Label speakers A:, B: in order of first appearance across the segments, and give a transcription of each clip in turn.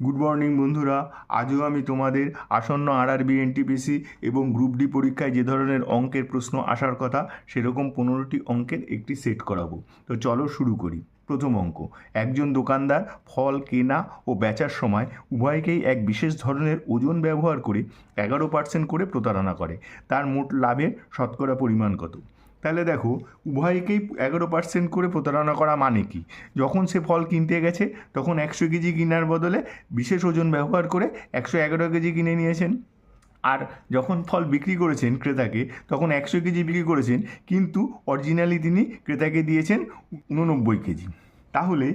A: Good morning বন্ধুরা। আজও আমি তোমাদের আসন্ন আরআরবি, এনটিপিসি এবং গ্রুপ ডি পরীক্ষায় যে ধরনের অঙ্কের প্রশ্ন আসার কথা সেরকম 15টি অঙ্কের একটি সেট করাবো। তো চলো শুরু করি। প্রথম অঙ্ক, একজন দোকানদার ফল কেনা ও বেচার সময় উভয়কেই এক বিশেষ ধরনের ওজন ব্যবহার করে 11% করে প্রতারণা করে। তার মোট লাভের শতকরা পরিমাণ কত? তাহলে দেখো, উভয়কেই 11% করে প্রতারণা করা মানে কি? যখন সে ফল কিনতে গেছে তখন 100 কেজি কেনার বদলে বিশেষ ওজন ব্যবহার করে 111 কেজি কিনে নিয়েছেন। আর যখন ফল বিক্রি করেছেন ক্রেতাকে, তখন 100 কেজি বিক্রি করেছেন, কিন্তু অরিজিনালি তিনি ক্রেতাকে দিয়েছেন 89 কেজি। তাহলে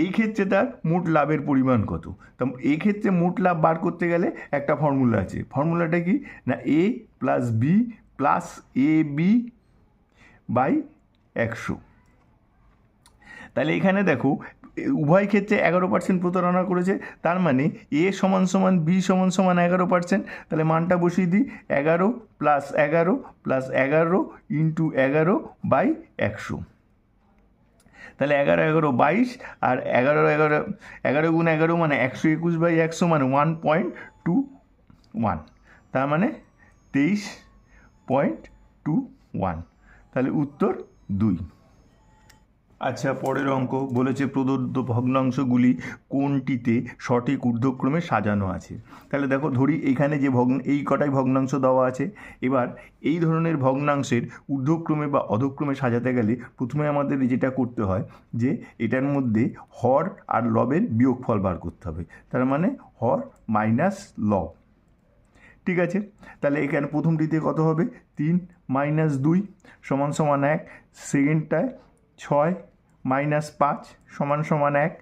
A: এই ক্ষেত্রে তার মোট লাভের পরিমাণ কত? তা এই ক্ষেত্রে মোট লাভ বার করতে গেলে একটা ফর্মুলা আছে। ফর্মুলাটা কি না, A plus B plus A B by 100। তাহলে এখানে দেখো, উভয় ক্ষেত্রে 11% প্রতারণা করেছে, তার মানে এ সমান সমান বি সমান সমান 11%। তাহলে মানটা বসিয়ে দিই, 11 প্লাস 11 প্লাস 11 ইন্টু 11 বাই 100। তাহলে 11 11 22, আর 11 11 11 গুণ 11 মানে 121 বাই 100 মানে 1.21, তার মানে 23.21। তাহলে উত্তর 2। আচ্ছা, পরের অঙ্ক বলেছে প্রদত্ত ভগ্নাংশগুলি কোনটিতে সঠিক ঊর্ধ্বক্রমে সাজানো আছে। তাহলে দেখো, ধরি এইখানে যে এই কটাই ভগ্নাংশ দেওয়া আছে। এবার এই ধরনের ভগ্নাংশের ঊর্ধ্বক্রমে বা অধক্রমে সাজাতে গেলে প্রথমে আমাদের যেটা করতে হয় যে এটার মধ্যে হর আর লবের বিয়োগফল বার করতে হবে। তার মানে হর মাইনাস লব। ঠিক আছে, তাহলে এখানে প্রথমটিতে কত হবে? 3 মাইনাস 2 সমান সমান 1। সেকেন্ডটায় 6 মাইনাস 5 সমান সমান 1।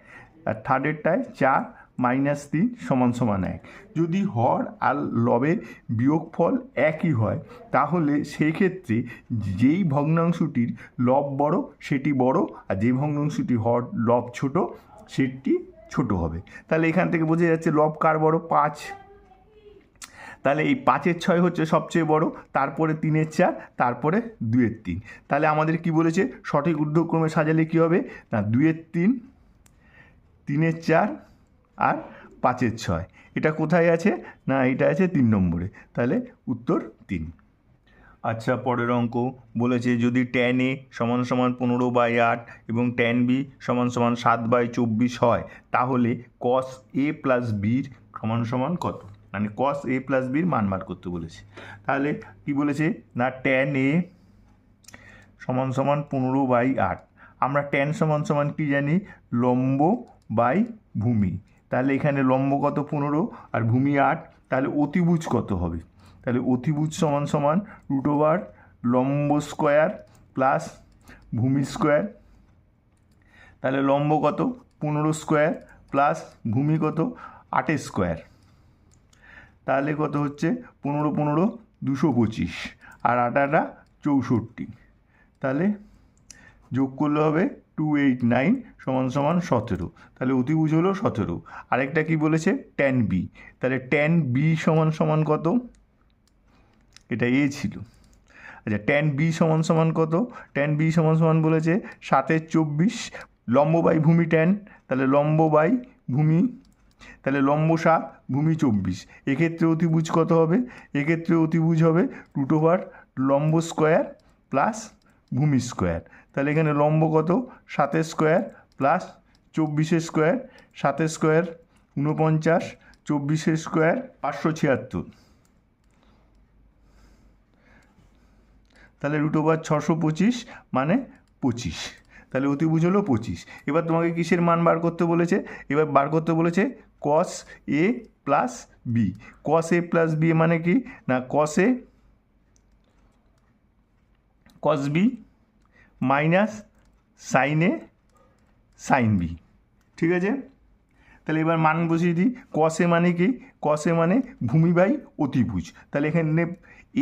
A: আর থার্ডেরটায় 4 মাইনাস 3 সমান সমান 1। যদি হর আর লবের বিয়োগফল একই হয় তাহলে সেই ক্ষেত্রে যেই ভগ্নাংশটির লব বড় সেটি বড়, আর যেই ভগ্নাংশটির হর লব ছোট সেটি ছোট হবে। তাহলে এখান থেকে বোঝা যাচ্ছে লব কার বড়? 5। তাহলে এই 5-এর 6 হচ্ছে সবচেয়ে বড়, তারপরে 3-এর 4, তারপরে 2-এর 3। তাহলে আমাদের কি বলেছে সঠিক ঊর্ধ্বক্রমে সাজালে কি হবে না, 2-এর 3, 3-এর 4 আর 5-এর 6। এটা কোথায় আছে না, এটা আছে 3 নম্বরে। তাহলে উত্তর 3। আচ্ছা, পরের অঙ্ক বলেছে যদি ট্যান এ সমান সমান 15/8 এবং ট্যান বি সমান সমান 7/24 হয়, তাহলে কস এ প্লাস বির সমান সমান কত? মানে কস এ প্লাস বির মান বার করতে বলেছে। তাহলে কি বলেছে না, ট্যান এ সমান সমান 15/8। আমরা ট্যান সমান সমান কি জানি? লম্ব বাই ভূমি। তাহলে এখানে লম্ব কত? 15 আর ভূমি 8। তাহলে অতিভুজ কত হবে? তাহলে অতিভুজ সমান সমান √, লম্ব স্কোয়ার প্লাস ভূমি স্কোয়ার। তাহলে লম্ব কত? 15 স্কোয়ার প্লাস ভূমি কত? 8 স্কোয়ার। তাহলে কত হচ্ছে? 15 15 225 আর 8 64। তাহলে যোগ করলে হবে 289 সমান সমান 17। তাহলে অতিভুজ হলো 17। আরেকটা কি বলেছে? Tan B. তাহলে ট্যান বি সমান সমান কত? এটা এ ছিল। আচ্ছা, ট্যান বি সমান সমান কত? ট্যান বি সমান সমান বলেছে 7/24, লম্ব বাই ভূমি ট্যান। তাহলে লম্ব বাই ভূমি, তাহলে লম্ব 7, ভূমি 24। এক্ষেত্রে অতিভুজ কত হবে? এক্ষেত্রে অতিভুজ হবে √, লম্ব স্কোয়ার প্লাস ভূমি স্কোয়ার। তাহলে এখানে লম্ব কত? 7 square plus 24 square. 7 square 49, 24 square 576। তাহলে √, 625 মানে 25। তাহলে অতিভুজ হলো 25। এবার তোমাকে কিসের মান বার করতে বলেছে? এবার বার করতে বলেছে কস এ প্লাস বি। কস এ প্লাস বি মানে কি না, কস এ কস বি মাইনাস সাইন এ সাইন বি। ঠিক আছে, তাহলে এবার মান বসিয়ে দিই। কসে মানে কি? কসে মানে ভূমি বাই অতিভুজ। তাহলে এখানে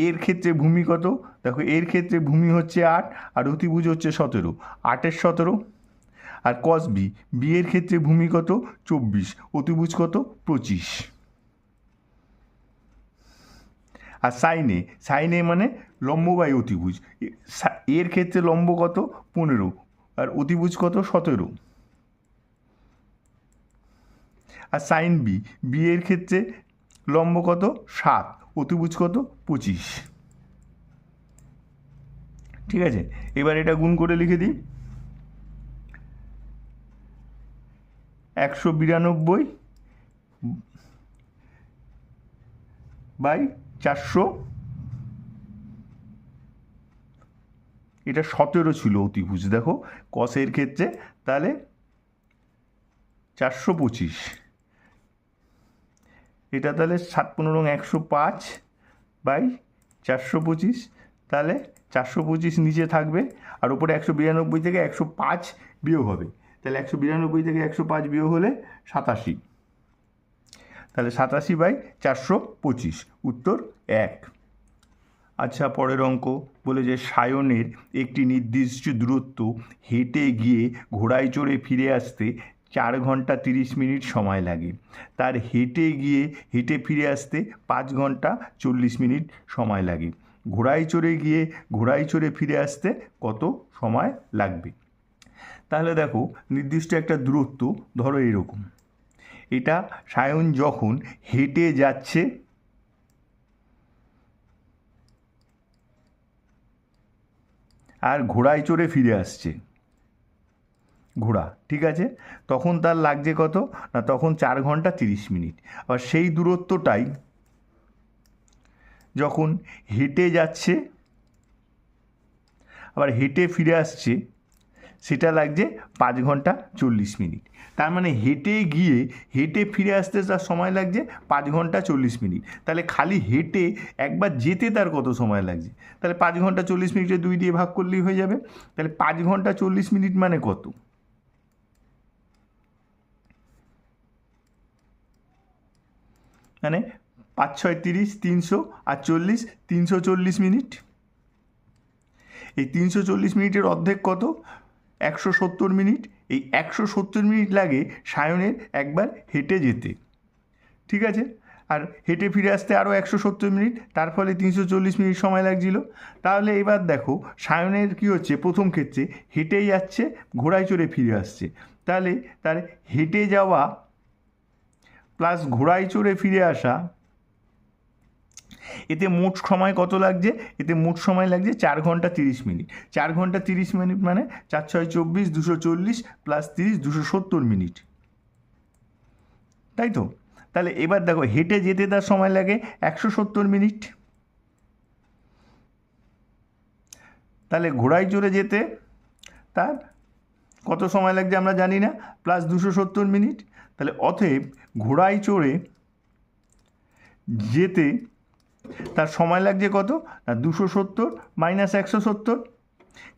A: এর ক্ষেত্রে ভূমি কত? দেখো, এর ক্ষেত্রে ভূমি হচ্ছে 8 আর অতিভুজ হচ্ছে 17। 8-এর 17। আর কস বি, বি এর ক্ষেত্রে ভূমি কত? 24, অতিভুজ কত? 25। আর সাইনে, সাইনে মানে লম্ব বাই অতিভুজ। এর ক্ষেত্রে লম্ব কত? 15 আর অতিভুজ কত? 17। আর সাইন বি, বি এর ক্ষেত্রে লম্ব কত 7, অতিভুজ কত 25। ঠিক আছে, এবার এটা গুণ করে লিখে দিই। 192 বাই 400, এটা 17 ছিল অতিভুজ, দেখো কসের ক্ষেত্রে, তাহলে 425, এটা তাহলে 7×15 105 বাই 425, তাহলে 425 নিচে থাকবে, আর উপরে 192 থেকে 105 বিয়োগ হবে, তাহলে 192 থেকে 105 বিয়োগ হলে 87, তাহলে 87 বাই 425, উত্তর 1। আচ্ছা, পরের অঙ্ক বলে যে সায়নের একটি নির্দিষ্ট দূরত্ব হেঁটে গিয়ে ঘোড়ায় চড়ে ফিরে আসতে 4 ঘন্টা 30 মিনিট সময় লাগে, তার হেঁটে ফিরে আসতে 5 ঘন্টা 40 মিনিট সময় লাগে, ঘোড়ায় চড়ে ফিরে আসতে কত সময় লাগবে? তাহলে দেখো, নির্দিষ্ট একটা দূরত্ব ধরো এরকম, এটা সায়ন যখন হেঁটে যাচ্ছে আর ঘোড়ায় চড়ে ফিরে আসছে, ঘোড়া, ঠিক আছে, তখন তার লাগছে কত না, তখন 4 ঘন্টা 30 মিনিট। আবার সেই দূরত্বটাই যখন হেঁটে যাচ্ছে আবার হেঁটে ফিরে আসছে, সেটা লাগছে 5 ঘন্টা 40 মিনিট। তার মানে হেঁটে ফিরে আসতে তার সময় লাগছে 5 ঘন্টা 40 মিনিট। তাহলে খালি হেঁটে একবার যেতে তার কত সময় লাগছে? তাহলে 5 ঘন্টা 40 মিনিটে 2 দিয়ে ভাগ করলেই হয়ে যাবে। তাহলে 5 ঘন্টা 40 মিনিট মানে কত? মানে 5 6 30, 300 আর 40, 340 মিনিট। এই 340 মিনিটের অর্ধেক কত? 170 মিনিট। এই 170 মিনিট লাগে সায়নের একবার হেঁটে যেতে, ঠিক আছে, আর হেঁটে ফিরে আসতে আরও 170 মিনিট, তার ফলে 340 মিনিট সময় লাগছিল। তাহলে এবার দেখো সায়নের কী হচ্ছে, প্রথম ক্ষেত্রে হেঁটে যাচ্ছে, ঘোড়ায় চড়ে ফিরে আসছে, তাহলে তার হেঁটে যাওয়া প্লাস ঘোড়ায় চড়ে ফিরে আসা, এতে মোট সময় কত লাগছে? এতে মোট সময় লাগছে 4 ঘন্টা 30 মিনিট। 4 ঘন্টা 30 মিনিট মানে 4 6 24, 240 প্লাস 30, 270 মিনিট, তাই তো? তাহলে এবার দেখো হেঁটে যেতে তার সময় লাগে 170 মিনিট, তাহলে ঘোড়ায় চড়ে যেতে তার কত সময় লাগছে আমরা জানি না, প্লাস 270 মিনিট। তাহলে অতএব ঘোড়ায় চড়ে যেতে তার সময় লাগছে কত না, 270 মাইনাস 170,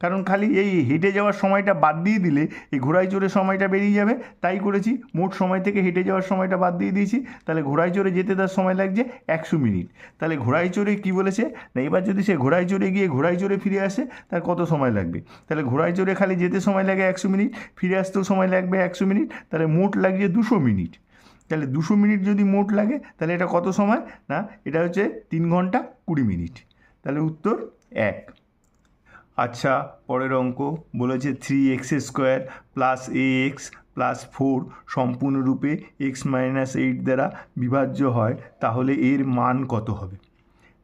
A: কারণ খালি এই হেঁটে যাওয়ার সময়টা বাদ দিয়ে দিলে এই ঘোড়ায় চড়ে সময়টা বেরিয়ে যাবে, তাই করেছি মোট সময় থেকে হেঁটে যাওয়ার সময়টা বাদ দিয়ে দিয়েছি। তাহলে ঘোড়ায় চড়ে যেতে তার সময় লাগছে 100 মিনিট। তাহলে ঘোড়ায় চড়ে কী বলেছে না, এবার যদি সে ঘোড়ায় চড়ে গিয়ে ঘোড়ায় চড়ে ফিরে আসে তার কত সময় লাগবে? তাহলে ঘোড়ায় চড়ে খালি যেতে সময় লাগে 100 মিনিট, ফিরে আসতেও সময় লাগবে 100 মিনিট, তাহলে মোট লাগছে 200 মিনিট। তাহলে 200 মিনিট যদি মোট লাগে তাহলে এটা কত সময় না, এটা হচ্ছে 3 ঘন্টা 20 মিনিট। তাহলে উত্তর 1। আচ্ছা, পরের অঙ্ক বলেছে 3x² প্লাস ax প্লাস 4 সম্পূর্ণরূপে x - 8 দ্বারা বিভাজ্য হয়, তাহলে এর মান কত হবে?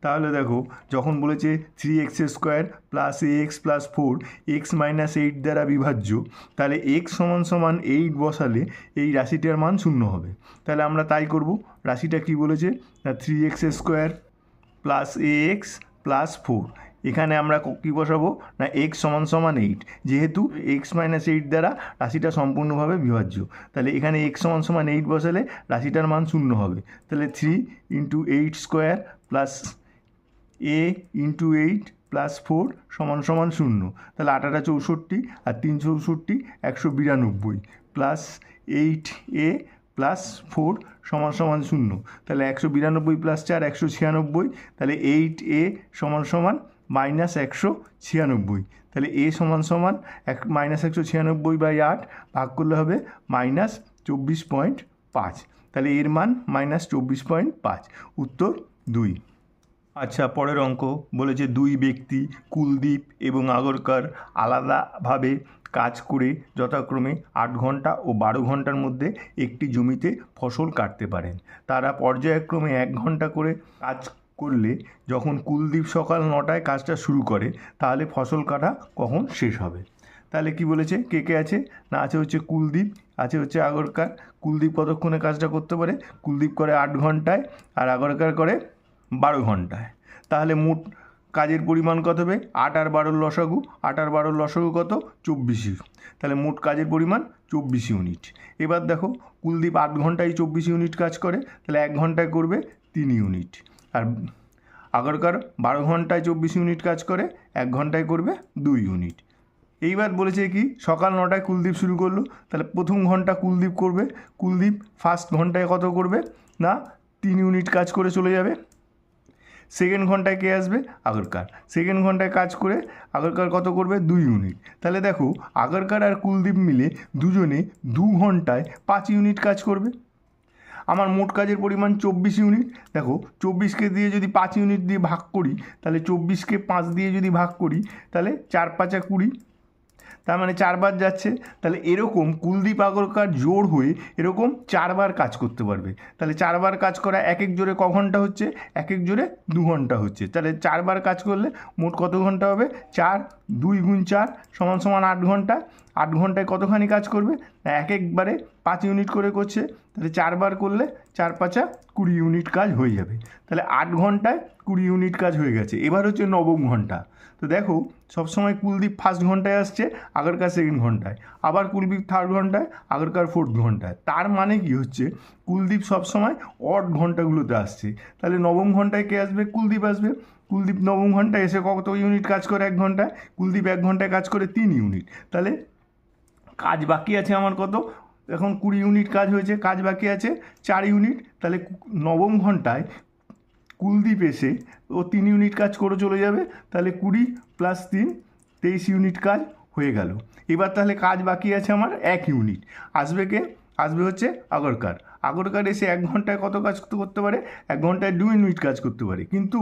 A: তাহলে দেখো, যখন বলেছে 3x² plus ax plus 4 x - 8 দ্বারা বিভাজ্য, তাহলে x = 8 বসালে এই রাশিটার মান 0 হবে। তাহলে আমরা তাই করব। রাশিটা কি বলেছে না, 3x² প্লাস ax প্লাস 4, এখানে আমরা কী বসাবো না, x = 8, যেহেতু x - 8 দ্বারা রাশিটা সম্পূর্ণভাবে বিভাজ্য, তাহলে এখানে x = 8 বসালে রাশিটার মান 0 হবে। তাহলে 3 × 8² প্লাস a × 8 প্লাস 4 = 0। তাহলে 8 × 64 আর 3 × 64 192 প্লাস 8a প্লাস 4 = 0। তাহলে 192 প্লাস 4 196, তাহলে 8a = -196। তাহলে a = -196/8 ভাগ করলে হবে -24.5। তাহলে এর মান -24.5, উত্তর 2। আচ্ছা, পরের অঙ্ক বলেছে দুই ব্যক্তি কুলদীপ এবং আগরকার আলাদাভাবে কাজ করে যথাক্রমে 8 ঘন্টা ও 12 ঘন্টার মধ্যে একটি জমিতে ফসল কাটতে পারেন। তারা পর্যায়ক্রমে 1 ঘন্টা করে কাজ করলে যখন কুলদীপ সকাল 9টায় কাজটা শুরু করে তাহলে ফসল কাটা কখন শেষ হবে? তাহলে কি বলেছে, কে কে আছে না, আছে হচ্ছে কুলদীপ, আছে হচ্ছে আগরকার। কুলদীপ কতক্ষণে কাজটা করতে পারে? কুলদীপ করে 8 ঘন্টায় আর আগরকার করে 12 ঘন্টায়। তাহলে মোট কাজের পরিমাণ কত হবে? 8 আর 12 লসাগু, 8 আর 12 লসাগু কত? 24। তাহলে মোট কাজের পরিমাণ 24 ইউনিট। এবার দেখো, কুলদীপ 8 ঘন্টায় 24 ইউনিট কাজ করে, তাহলে 1 ঘন্টায় করবে 3 ইউনিট। আর আগরকার 12 ঘন্টায় 24 ইউনিট কাজ করে, 1 ঘন্টায় করবে 2 ইউনিট। এইবার বলেছে কি, সকাল 9টায় কুলদীপ শুরু করলো, তাহলে প্রথম ঘন্টা কুলদীপ করবে। কুলদীপ ফার্স্ট ঘন্টায় কত করবে না, 3 ইউনিট কাজ করে চলে যাবে। সেকেন্ড ঘন্টায় কে আসবে? আগরকার। সেকেন্ড ঘন্টায় কাজ করে আগরকার কত করবে? 2 ইউনিট। তাহলে দেখো, আগরকার আর কুলদীপ মিলে দুজনে 2 ঘন্টায় 5 ইউনিট কাজ করবে। আমার মোট কাজের পরিমাণ 24 ইউনিট। দেখো, 24কে দিয়ে যদি 5 ইউনিট দিয়ে ভাগ করি, তাহলে 24কে 5 দিয়ে যদি ভাগ করি, তাহলে 4 5 20, তার মানে 4 বার যাচ্ছে। তাহলে এরকম কুলদীপ আগরকার জোড় হয়ে এরকম 4 বার কাজ করতে পারবে। তাহলে 4 বার কাজ করা এক এক জোরে ক ঘন্টা হচ্ছে? এক এক জোরে 2 ঘন্টা হচ্ছে। তাহলে 4 বার কাজ করলে মোট কত ঘন্টা হবে? 4, 2 গুণ 4 সমান সমান 8 ঘন্টা। 8 ঘন্টায় কতখানি কাজ করবে? এক একবারে 5 ইউনিট করে করছে, তাহলে 4 বার করলে 4 5 20 ইউনিট কাজ হয়ে যাবে। তাহলে 8 ঘন্টায় 20 ইউনিট কাজ হয়ে গেছে। এবার হচ্ছে নবম ঘন্টা। তো দেখো, সবসময় কুলদীপ ফার্স্ট ঘন্টায় আসছে, আগরকার সেকেন্ড ঘন্টায়, আবার কুলদীপ থার্ড ঘন্টায়, আগরকার ফোর্থ ঘন্টায়। তার মানে কি হচ্ছে, কুলদীপ সবসময় অড ঘন্টাগুলোতে আসছে। তাহলে নবম ঘন্টায় কে আসবে? কুলদীপ আসবে। কুলদীপ নবম ঘন্টায় এসে কত ইউনিট কাজ করে 1 ঘন্টায়? কুলদীপ 1 ঘন্টায় কাজ করে 3 ইউনিট। তাহলে কাজ বাকি আছে আমার কত? এখন 20 ইউনিট কাজ হয়েছে, কাজ বাকি আছে 4 ইউনিট। তাহলে নবম ঘন্টায় কুলদীপ এসে ও 3 ইউনিট কাজ করে চলে যাবে। তাহলে 20 + 3 23 ইউনিট কাজ হয়ে গেল। এবার তাহলে কাজ বাকি আছে আমার 1 ইউনিট। আসবে কে? আসবে হচ্ছে আগরকার। আগরকার এসে 1 ঘন্টায় কত কাজ করতে পারে? 1 ঘন্টায় 2 ইউনিট কাজ করতে পারে। কিন্তু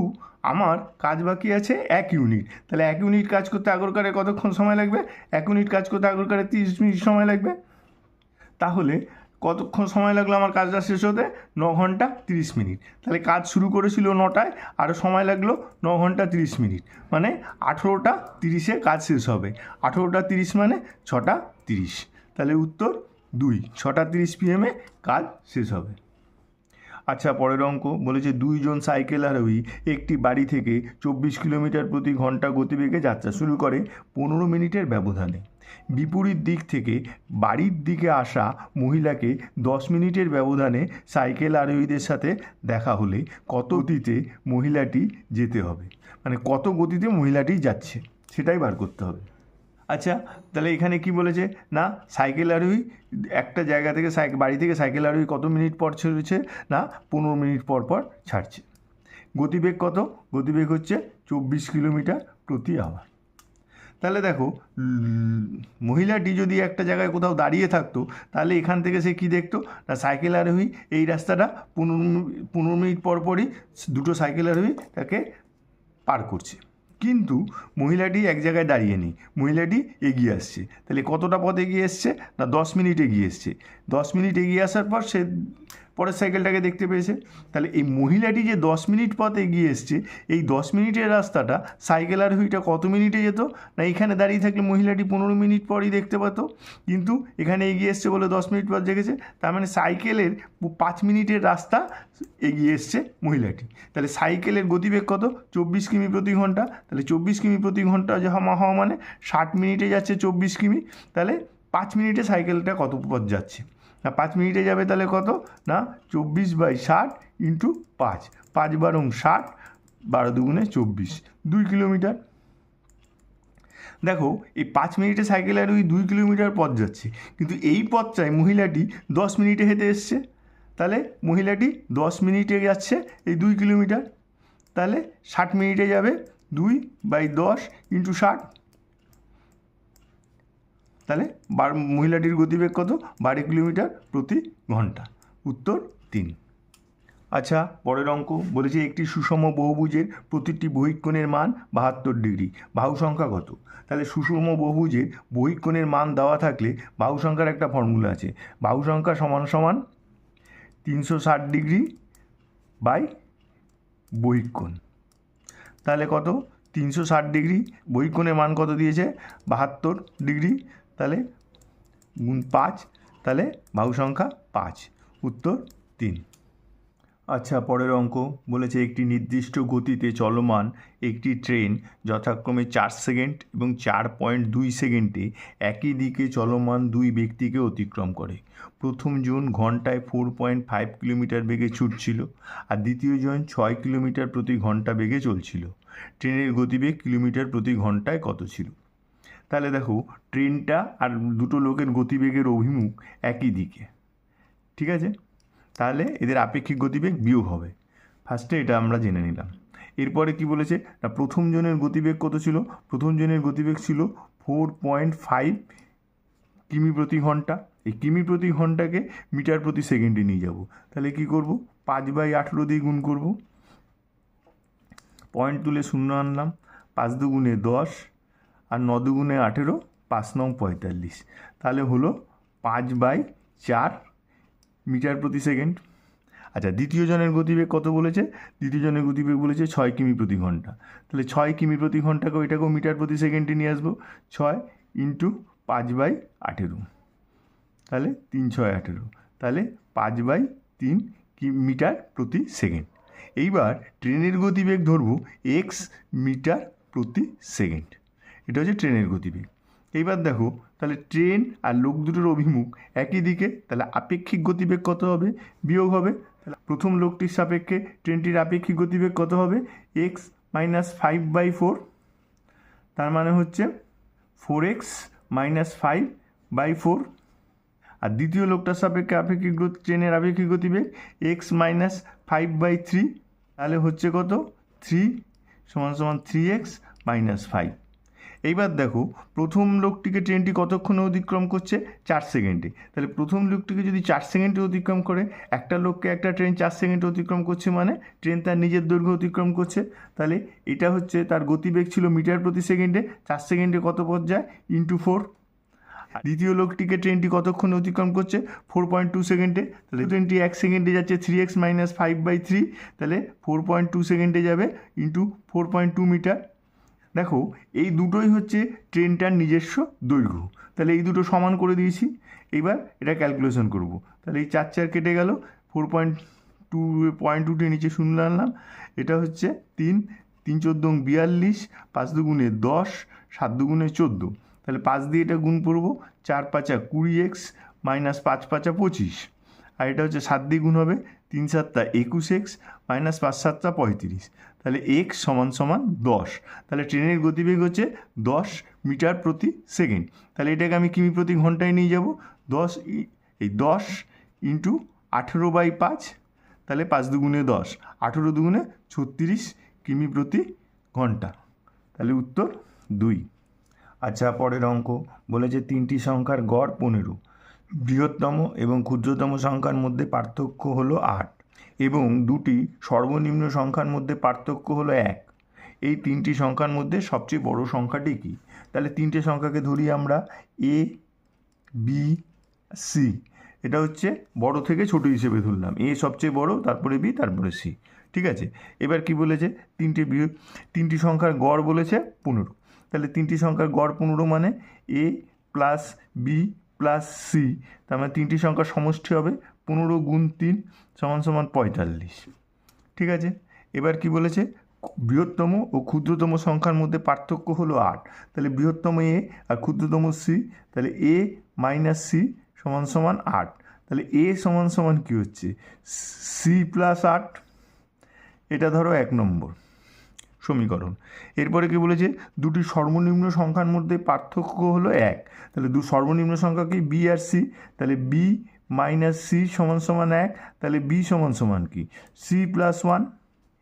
A: আমার কাজ বাকি আছে 1 ইউনিট। তাহলে 1 ইউনিট কাজ করতে আগরকারের কতক্ষণ সময় লাগবে? 1 ইউনিট কাজ করতে আগরকারের 30 মিনিট সময় লাগবে। তাহলে কতক্ষণ সময় লাগলো আমার কাজটা শেষ হতে? 9 ঘন্টা 30 মিনিট। তাহলে কাজ শুরু করেছিল 9টায়, আরও সময় লাগলো 9 ঘন্টা 30 মিনিট, মানে 18টা 30-এ কাজ শেষ হবে। 18টা 30 মানে 6টা 30। তাহলে উত্তর 2, 6টা 30 PM কাজ শেষ হবে। আচ্ছা, পরের অঙ্ক বলেছে দুইজন সাইকেল আরোহী একটি বাড়ি থেকে 24 কিলোমিটার প্রতি ঘন্টা গতিবেগে যাত্রা শুরু করে 15 মিনিটের ব্যবধানে। বিপরীত দিক থেকে বাড়ির দিকে আসা মহিলাকে 10 মিনিটের ব্যবধানে সাইকেল আরোহীদের সাথে দেখা হলে কত গতিতে মহিলাটি যেতে হবে? মানে কত গতিতে মহিলাটি যাচ্ছে সেটাই বার করতে হবে। আচ্ছা, তাহলে এখানে কি বলেছে না, সাইকেল আরোহী একটা জায়গা থেকে বাড়ি থেকে সাইকেল আরোহী কত মিনিট পর ছেড়েছে না, 15 মিনিট পর পর ছাড়ছে। গতিবেগ কত? গতিবেগ হচ্ছে 24 কিলোমিটার প্রতি আওয়ার। তাহলে দেখো, মহিলাটি যদি একটা জায়গায় কোথাও দাঁড়িয়ে থাকতো, তাহলে এখান থেকে সে কী দেখতো না, সাইকেল আরোহী এই রাস্তাটা 15 মিনিট পর পরই দুটো সাইকেল আরোহী তাকে পার করছে। কিন্তু মহিলাটি এক জায়গায় দাঁড়িয়ে নেই, মহিলাটি এগিয়ে আসছে। তাহলে কতটা পথ এগিয়ে এসছে না, 10 মিনিট এগিয়ে এসছে। 10 মিনিট এগিয়ে আসার পর সে পরের সাইকেলটাকে দেখতে পেয়েছে। তাহলে এই মহিলাটি যে 10 মিনিট পথ এগিয়ে এসছে, এই 10 মিনিটের রাস্তাটা সাইকেল আরোহীটা কত মিনিটে যেত না, এখানে দাঁড়িয়ে থাকলে মহিলাটি 15 মিনিট পরই দেখতে পেত, কিন্তু এখানে এগিয়ে এসছে বলে 10 মিনিট পর দেখেছে। তার মানে সাইকেলের 5 মিনিটের রাস্তা এগিয়ে এসছে মহিলাটি। তাহলে সাইকেলের গতিবেগ কত? 24 কিমি প্রতি ঘন্টা। তাহলে 24 কিমি প্রতি ঘন্টা হওয়া মানে 60 মিনিটে যাচ্ছে 24 কিমি। তাহলে 5 মিনিটে সাইকেলটা কত পথ যাচ্ছে না, 5 মিনিটে যাবে তাহলে কত না, 24/60 × 5, 5 বারং 60, 12 দুগুণে 24, 2 কিলোমিটার। দেখো, এই 5 মিনিটে সাইকেল আরোহী 2 কিলোমিটার পথ যাচ্ছে, কিন্তু এই পথটায় মহিলাটি 10 মিনিটে হেঁটে এসছে। তাহলে মহিলাটি 10 মিনিটে যাচ্ছে এই 2 কিলোমিটার। তাহলে 60 মিনিটে যাবে 2/10 × 60। তাহলে মহিলাটির গতিবেগ কত? 12 কিলোমিটার প্রতি ঘন্টা। উত্তর 3। আচ্ছা, পরের অঙ্ক বলেছে একটি সুষম বহুভুজের প্রতিটি বহিঃকোণের মান 72 ডিগ্রি, বাহু সংখ্যা কত? তাহলে সুষম বহুভুজের বহিঃকোণের মান দেওয়া থাকলে বাহু সংখ্যার একটা ফর্মুলা আছে, বাহু সংখ্যা সমান সমান 360 ডিগ্রি বাই বহিঃকোণ। তাহলে কত? 360 ডিগ্রি, বহিঃকোণের মান কত দিয়েছে? 72 ডিগ্রি, তাহলে গুণ 5, তাহলে বাহু সংখ্যা 5, উত্তর 3। আচ্ছা, পরের অঙ্ক বলেছে একটি নির্দিষ্ট গতিতে চলমান একটি ট্রেন যথাক্রমে 4 সেকেন্ড এবং 4.2 সেকেন্ডে একই দিকে চলমান দুই ব্যক্তিকে অতিক্রম করে। প্রথম জন ঘন্টায় 4.5 কিলোমিটার বেগে ছুটছিল আর দ্বিতীয় জন 6 কিলোমিটার প্রতি ঘন্টা বেগে চলছিল। ট্রেনের গতিবেগ কিলোমিটার প্রতি ঘন্টায় কত ছিল? তাহলে দেখো, ট্রেনটা আর দুটো লোকের গতিবেগের অভিমুখ একই দিকে, ঠিক আছে? তাহলে এদের আপেক্ষিক গতিবেগ বিয়োগ হবে। ফার্স্টে এটা আমরা জেনে নিলাম। এরপরে কি বলেছে না, প্রথম জনের গতিবেগ কত ছিল? প্রথম জনের গতিবেগ ছিল 4.5 কিমি প্রতি ঘন্টা। এই কিমি প্রতি ঘন্টাকে মিটার প্রতি সেকেন্ডে নিয়ে যাব। তাহলে কি করব? 5/18 দিয়ে গুণ করব, পয়েন্ট তুলে 0 আনলাম, 5 দুগুণে 10 আর 9 দুগুণে 18, 5 9 45। তাহলে হলো 5/4 মিটার প্রতি সেকেন্ড। আচ্ছা, দ্বিতীয় জনের গতিবেগ কত বলেছে? দ্বিতীয় জনের গতিবেগ বলেছে 6 কিমি প্রতি ঘন্টা। তাহলে 6 কিমি প্রতি ঘন্টাকে ওইটাকেও মিটার প্রতি সেকেন্ডে নিয়ে আসবো। 6 × 5/18, তাহলে 3 6 18, তাহলে 5/3 মিটার প্রতি সেকেন্ড। এইবার ট্রেনের গতিবেগ ধরবো এক্স মিটার প্রতি সেকেন্ড। এটা হচ্ছে ট্রেনের গতিবেগ। এইবার দেখো, তাহলে ট্রেন আর লোক দুটোর অভিমুখ একই দিকে, তাহলে আপেক্ষিক গতিবেগ কত হবে? বিয়োগ হবে। তাহলে প্রথম লোকটির সাপেক্ষে ট্রেনটির আপেক্ষিক গতিবেগ কত হবে? x - 5/4, তার মানে হচ্ছে 4x - 5/4। আর দ্বিতীয় লোকটার সাপেক্ষে ট্রেনের আপেক্ষিক গতিবেগ x - 5/3, তাহলে হচ্ছে কত? 3 = 3x - 5। এইবার দেখো, প্রথম লোকটিকে ট্রেনটি কতক্ষণে অতিক্রম করছে? 4 সেকেন্ডে। তাহলে প্রথম লোকটিকে যদি 4 সেকেন্ডে অতিক্রম করে, একটা লোককে একটা ট্রেন 4 সেকেন্ডে অতিক্রম করছে, মানে ট্রেন তার নিজের দৈর্ঘ্য অতিক্রম করছে। তাহলে এটা হচ্ছে তার গতিবেগ ছিল মিটার প্রতি সেকেন্ডে, 4 সেকেন্ডে কত পথ যায়? × 4। দ্বিতীয় লোকটিকে ট্রেনটি কতক্ষণে অতিক্রম করছে? 4.2 সেকেন্ডে। তাহলে ট্রেনটি 1 সেকেন্ডে যাচ্ছে 3x - 5/3, তাহলে 4.2 সেকেন্ডে যাবে × 4.2 মিটার। দেখো, এই দুটোই হচ্ছে ট্রেনটার নিজস্ব দৈর্ঘ্য। তাহলে এই দুটো সমান করে দিয়েছি। এইবার এটা ক্যালকুলেশন করব। তাহলে এই 4 4 কেটে গেল, 4.2 নিচে 0 আনলাম। এটা হচ্ছে 3 3 14 42, 5 দুগুণে 10, 7 দুগুণে 14। তাহলে 5 দিয়ে এটা গুণ করবো, 4 5 20x - 5 5 25। আর এটা হচ্ছে 7 দিয়ে গুণ হবে, 3 7 21x - 5 7 35। তাহলে x = 10। তাহলে ট্রেনের গতিবেগ হচ্ছে 10 মিটার প্রতি সেকেন্ড। তাহলে এটাকে আমি কিমি প্রতি ঘন্টায় নিয়ে যাব। 10 × 18/5, তাহলে 5 দুগুণে 10, 18 দুগুণে 36 কিমি প্রতি ঘন্টা। তাহলে উত্তর 2। আচ্ছা, পরের অঙ্ক বলেছে 3টি সংখ্যার গড় 15, বৃহত্তম এবং ক্ষুদ্রতম সংখ্যার মধ্যে পার্থক্য হলো 8 এবং দুটি সর্বনিম্ন সংখ্যার মধ্যে পার্থক্য হলো 1। এই 3টি সংখ্যার মধ্যে সবচেয়ে বড় সংখ্যাটি কী? তাহলে 3টে সংখ্যাকে ধরি আমরা a, b, c। এটা হচ্ছে বড় থেকে ছোট হিসেবে ধরলাম। a সবচেয়ে বড়, তারপরে b, তারপরে c, ঠিক আছে? এবার কি বলেছে? 3টি সংখ্যার গড় বলেছে 15। তাহলে 3টি সংখ্যার গড় 15 মানে a + b + c, তার মানে 3টি সংখ্যার সমষ্টি হবে 15 × 3 = 45, ঠিক আছে? এবার কি বলেছে? বৃহত্তম ও ক্ষুদ্রতম সংখ্যার মধ্যে পার্থক্য হলো 8। তাহলে বৃহত্তম a আর ক্ষুদ্রতম c, তাহলে a - c = 8। তাহলে a = কী হচ্ছে? c + 8। এটা ধরো 1 নম্বর সমীকরণ। এরপরে কি বলেছে? দুটি সর্বনিম্ন সংখ্যার মধ্যে পার্থক্য হলো 1। তাহলে সর্বনিম্ন সংখ্যা কি? b আর c। তাহলে b - c = 1। তাহলে b = কি? c + 1।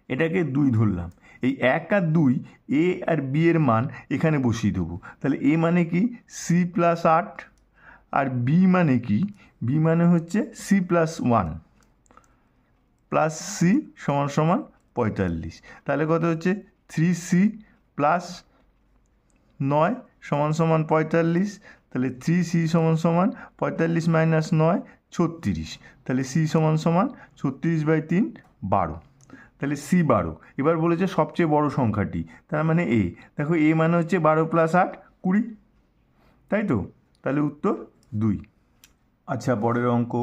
A: এটাকে 2 ধরলাম। এই 1 আর 2, a আর b এর মান এখানে বসিয়ে দেবো। তাহলে a মানে কি? c + 8। আর b মানে কি? b মানে হচ্ছে c + 1। প্লাস সি সমান সমান 45। তাহলে কত হচ্ছে 3c প্লাস 9 সমান সমান 45। তাহলে 3c সমান সমান 45 মাইনাস 9 36। তাহলে c সমান সমান 36/3 12। তাহলে c 12। এবার বলেছে সবচেয়ে বড় সংখ্যাটি, তার মানে a। দেখো a মানে হচ্ছে 12 + 8 20, তাই তো? তাহলে উত্তর 2। আচ্ছা, পরের অঙ্ক।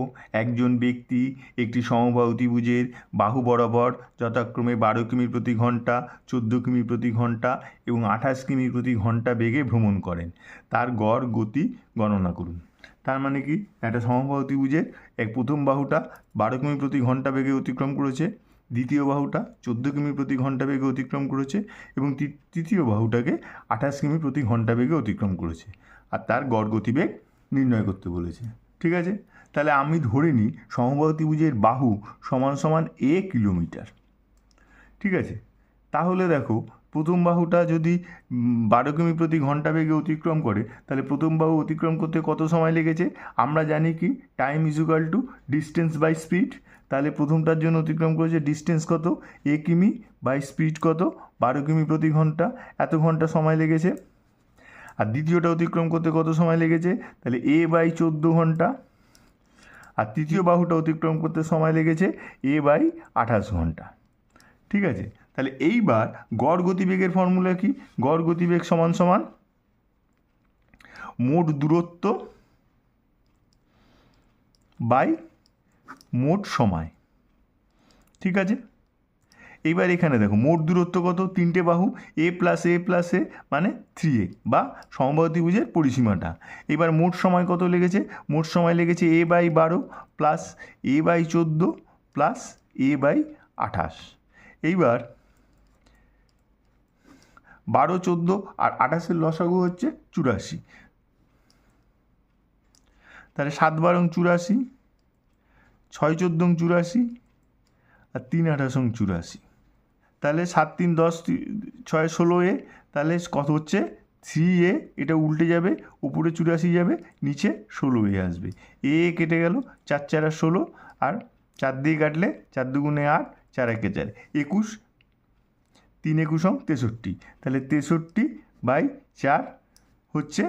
A: একজন ব্যক্তি একটি সমবাহু ত্রিভুজের বাহু বরাবর যথাক্রমে 12 কিমি প্রতি ঘন্টা, 14 কিমি প্রতি ঘন্টা এবং 28 কিমি প্রতি ঘন্টা বেগে ভ্রমণ করেন। তার গড় গতি গণনা করুন। তার মানে কি, একটা সমবাহু ত্রিভুজের প্রথম বাহুটা 12 কিমি প্রতি ঘন্টা বেগে অতিক্রম করেছে, দ্বিতীয় বাহুটা 14 কিমি প্রতি ঘন্টা বেগে অতিক্রম করেছে এবং তৃতীয় বাহুটাকে 28 কিমি প্রতি ঘন্টা বেগে অতিক্রম করেছে, আর তার গড় গতিবেগ নির্ণয় করতে বলেছে। ঠিক আছে, তাহলে আমি ধরে নিই সমবাহু ত্রিভুজের বাহু সমান সমান a কিলোমিটার। ঠিক আছে, তাহলে দেখো প্রথম বাহুটা যদি 12 কিমি প্রতি ঘন্টা বেগে অতিক্রম করে, তাহলে প্রথম বাহু অতিক্রম করতে কত সময় লেগেছে? আমরা জানি কি, time is equal to distance by speed. তাহলে প্রথমটার জন্য অতিক্রম করেছে ডিস্টেন্স কত, a কিমি, বাই স্পিড কত 12 কিমি প্রতি ঘন্টা, এত ঘন্টা সময় লেগেছে। আর দ্বিতীয়টা অতিক্রম করতে কত সময় লেগেছে? তাহলে a/14 ঘন্টা। আর তৃতীয় বাহুটা অতিক্রম করতে সময় লেগেছে a/28 ঘন্টা। ঠিক আছে, তাহলে এইবার গড় গতিবেগের ফর্মুলা কি? গড় গতিবেগ সমান সমান মোট দূরত্ব বাই মোট সময়। ঠিক আছে, এইবার এখানে দেখো মোট দূরত্ব কত, তিনটে বাহু a + a + a মানে 3a, বা সমবাহু ত্রিভুজের পরিসীমাটা। এবার মোট সময় কত লেগেছে? মোট সময় লেগেছে a/12 plus a/14 plus a/28। এইবার 12, 14 আর 28-এর লসাগু হচ্ছে 84। তাহলে 7 × 12 = 84, 6 × 14 = 84 আর 3 × 28 = 84। তাহলে 7 × 3 = 10, 6 × 16a। তাহলে কত হচ্ছে 3a, এটা উল্টে যাবে, উপরে 84 যাবে, নিচে 16a আসবে। এ কেটে গেল, 4 × 4 = 16, আর 4 দিয়ে কাটলে 4 × 2 = 8, 4 × 1 = 4, 21, 3 × 21 = 63। তাহলে 63/4 হচ্ছে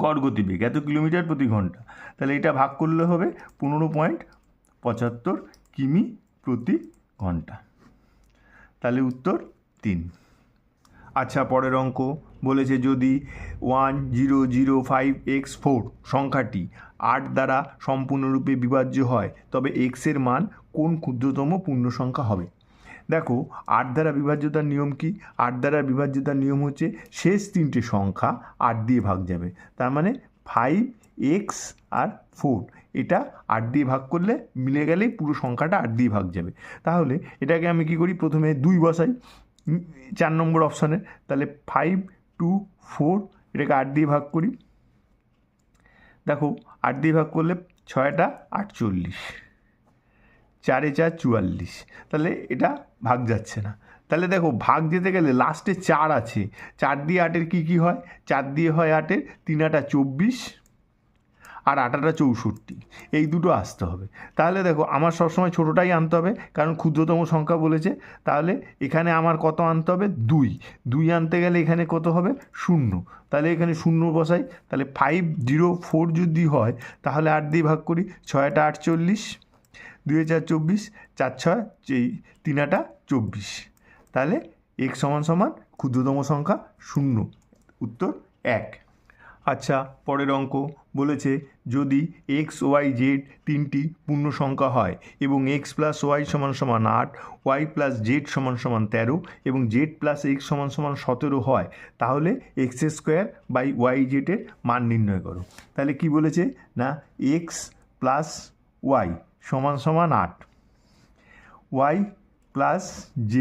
A: গড় গতিবেগ, এত কিলোমিটার প্রতি ঘন্টা। তাহলে এটা ভাগ করলে হবে 15.75 কিমি প্রতি ঘন্টা। তাহলে উত্তর 3। আচ্ছা, পরের অঙ্ক বলেছে যদি 1005x4 সংখ্যাটি 8 দ্বারা সম্পূর্ণরূপে বিভাজ্য হয়, তবে x এর মান কোন ক্ষুদ্রতম পূর্ণ সংখ্যা হবে? দেখো 8 দ্বারা বিভাজ্যতার নিয়ম কি? 8 দ্বারা বিভাজ্যতার নিয়ম হচ্ছে শেষ তিনটে সংখ্যা 8 দিয়ে ভাগ যাবে। তার মানে 5x আর 4, এটা 8 দিয়ে ভাগ করলে মিলে গেলেই পুরো সংখ্যাটা 8 দিয়ে ভাগ যাবে। তাহলে এটাকে আমি কি করি, প্রথমে 2 বসাই 4 নম্বর অপশানে। তাহলে 5, 2, 4, এটাকে 8 দিয়ে ভাগ করি। দেখো 8 দিয়ে ভাগ করলে 6 × 48, 4 × 4 = 44। তাহলে এটা ভাগ যাচ্ছে না। তাহলে দেখো ভাগ যেতে গেলে লাস্টে 4 আছে, 4 দিয়ে 8-এর কী হয়? 4 দিয়ে হয় 8-এর 3 × 8 = 24 আর 8 × 8 = 64, এই দুটো আসতে হবে। তাহলে দেখো আমার সবসময় ছোটোটাই আনতে হবে, কারণ ক্ষুদ্রতম সংখ্যা বলেছে। তাহলে এখানে আমার কত আনতে হবে? 2 আনতে গেলে এখানে কত হবে? 0। তাহলে এখানে 0 বসাই। তাহলে 504 যদি হয়, তাহলে 8 দিয়ে ভাগ করি, 6 × 8 = 40, 2 × 4 = 24, 4 × 6 = 3 × 8 = 24। তাহলে x সমান ক্ষুদ্রতম সংখ্যা 0, উত্তর 1। আচ্ছা, পরের অঙ্ক বলেছে যদি x, y, z তিনটি পূর্ণ সংখ্যা হয় এবং x + y = 8, y + z = 13 এবং z + x = 17 হয়, তাহলে x²/yz এর মান নির্ণয় করো। তাহলে কি বলেছে না, x + y = 8, y + z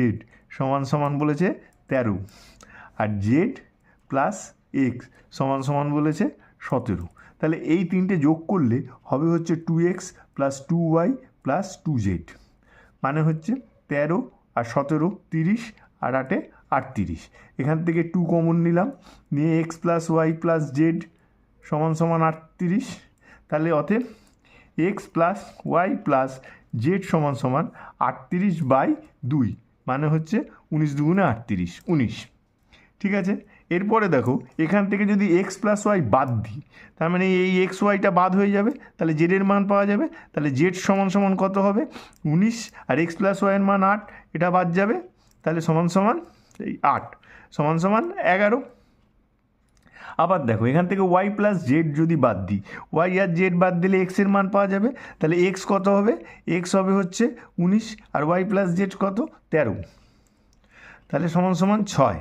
A: বলেছে 13, আর z + x বলেছে 17। তাহলে এই তিনটে যোগ করলে হবে হচ্ছে 2x + 2y + 2z, মানে হচ্ছে 13 আর 17 30 আর 8 38। এখান থেকে 2 কমন নিলাম, নিয়ে x + y + z = 38। তাহলে অতএব x + y + জেড সমান সমান 38/2, মানে হচ্ছে 19 দুগুণে 38, 19। ঠিক আছে, এরপরে দেখো এখান থেকে যদি এক্স প্লাস ওয়াই বাদ দিই, তার মানে এই এক্স ওয়াইটা বাদ হয়ে যাবে, তাহলে জেডের মান পাওয়া যাবে। তাহলে জেড সমান সমান কত হবে? 19, আর এক্স প্লাস ওয়াইয়ের মান 8, এটা বাদ যাবে, তাহলে সমান সমান এই 8 সমান সমান 11। আবার দেখো এখান থেকে ওয়াই প্লাস জেড যদি বাদ দিই, ওয়াই আর জেড বাদ দিলে এক্সের মান পাওয়া যাবে। তাহলে এক্স কত হবে? এক্স হবে হচ্ছে 19, আর ওয়াই প্লাস জেড কত? 13, তাহলে সমান সমান 6।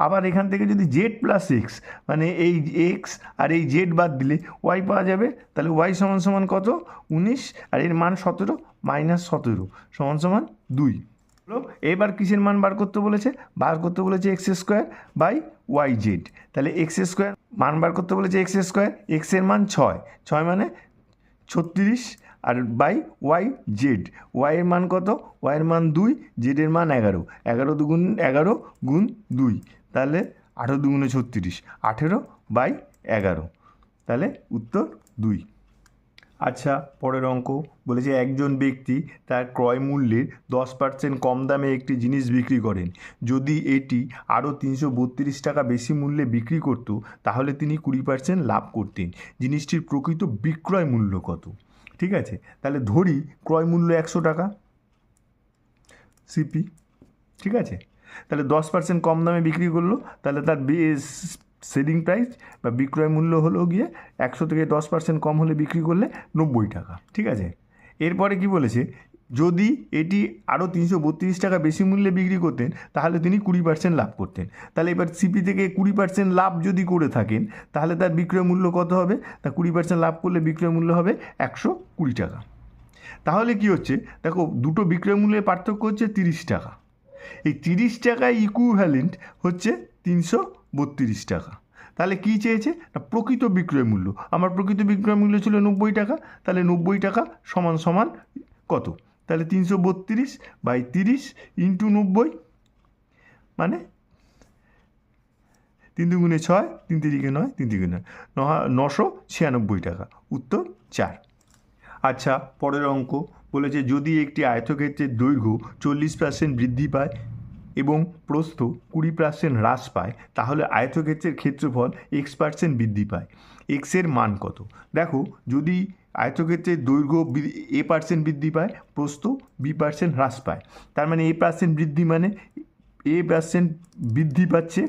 A: আবার এখান থেকে যদি জেড প্লাস এক্স, মানে এই এক্স আর এই জেড বাদ দিলে ওয়াই পাওয়া যাবে। তাহলে ওয়াই সমান সমান কত? 19, আর এর মান 17 মাইনাস 17 সমান সমান 2। এবার কিসের মান বার করতে বলেছে? বার করতে বলেছে X square by Y Z. তাহলে এক্স স্কোয়ার মান বার করতে বলেছে এক্স স্কোয়ার, এক্সের মান 6 মানে 36, আর বাই ওয়াই জেড, ওয়াইয়ের মান কত? ওয়াইয়ের মান 2, জেডের মান 11, 11 গুণ 2, তাহলে 18 দুগুণে 36, 18/11, তাহলে উত্তর 2। আচ্ছা, পরের অঙ্ক বলেছে একজন ব্যক্তি তার ক্রয় মূল্যের 10% কম দামে একটি জিনিস বিক্রি করেন। যদি এটি আরও 332 টাকা বেশি মূল্যে বিক্রি করত, তাহলে তিনি 20% লাভ করতেন। জিনিসটির প্রকৃত বিক্রয় মূল্য কত? ঠিক আছে, তাহলে ধরি ক্রয় মূল্য 100 টাকা সিপি। ঠিক আছে, তাহলে 10% কম দামে বিক্রি করলো, তাহলে তার সেলিং প্রাইস বা বিক্রয় মূল্য হলো গিয়ে 100 থেকে 10% কম হলে বিক্রি করলে 90 টাকা। ঠিক আছে, এরপরে কি বলেছে? যদি এটি আরও 332 টাকা বেশি মূল্যে বিক্রি করতেন, তাহলে তিনি 20% লাভ করতেন। তাহলে এবার সিপি থেকে 20% লাভ যদি করে থাকেন, তাহলে তার বিক্রয় মূল্য কত হবে? তা 20% লাভ করলে বিক্রয় মূল্য হবে 120 টাকা। তাহলে কি হচ্ছে? দেখো দুটো বিক্রয় মূল্যের পার্থক্য হচ্ছে 30 টাকা। এই 30 টাকা ইকুইভ্যালেন্ট হচ্ছে 332 টাকা। তাহলে কী চেয়েছে? না প্রকৃত বিক্রয় মূল্য। আমার প্রকৃত বিক্রয় মূল্য ছিল 90 টাকা, তাহলে 90 টাকা সমান সমান কত? তাহলে 332/30 ইন্টু 90, মানে 3 দুগুণে 6, 3 তিরিকে 9, 3 তিরিকে 9, 996 টাকা। উত্তর 4। আচ্ছা, পরের অঙ্ক বলেছে যদি একটি আয়তক্ষেত্রের দৈর্ঘ্য 40% বৃদ্ধি পায় এবং প্রস্থ 20% হ্রাস পায়, তাহলে আয়তক্ষেত্রের ক্ষেত্রফল x% বৃদ্ধি পায়। এক্সের মান কত? দেখো যদি আয়তক্ষেত্রের দৈর্ঘ্য a% বৃদ্ধি পায়, প্রস্থ b% হ্রাস পায়, তার মানে a% বৃদ্ধি মানে a% বৃদ্ধি পাচ্ছে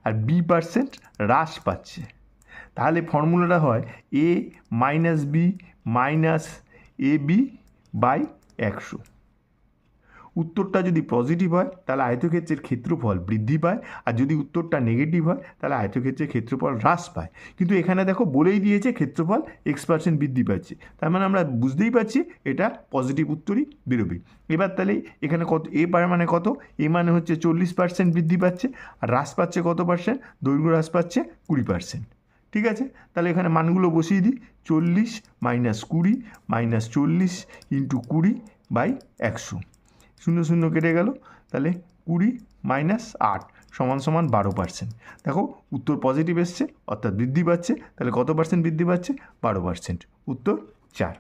A: আর b% হ্রাস পাচ্ছে। তাহলে ফর্মুলাটা হয় a minus B minus ab/100। উত্তরটা যদি পজিটিভ হয় তাহলে আয়তক্ষেত্রের ক্ষেত্রফল বৃদ্ধি পায়, আর যদি উত্তরটা নেগেটিভ হয় তাহলে আয়তক্ষেত্রের ক্ষেত্রফল হ্রাস পায়। কিন্তু এখানে দেখো বলেই দিয়েছে ক্ষেত্রফল x% বৃদ্ধি পাচ্ছে, তার মানে আমরা বুঝতেই পারছি এটা পজিটিভ উত্তরই বেরোবে। এবার তাহলে এখানে কত এ মানে কত? এ মানে হচ্ছে 40% বৃদ্ধি পাচ্ছে, আর হ্রাস পাচ্ছে কত পার্সেন্ট? দৈর্ঘ্য হ্রাস পাচ্ছে 20%। ঠিক আছে, তাহলে এখানে মানগুলো বসিয়ে দিই। 40 মাইনাস 20 মাইনাস 40 ইন্টু 20/100, 0 0 কেটে গেল, তাহলে 20 মাইনাস 8 সমান সমান 12%। দেখো উত্তর পজিটিভ এসছে, অর্থাৎ বৃদ্ধি পাচ্ছে। তাহলে কত পার্সেন্ট বৃদ্ধি পাচ্ছে? 12%। উত্তর 4।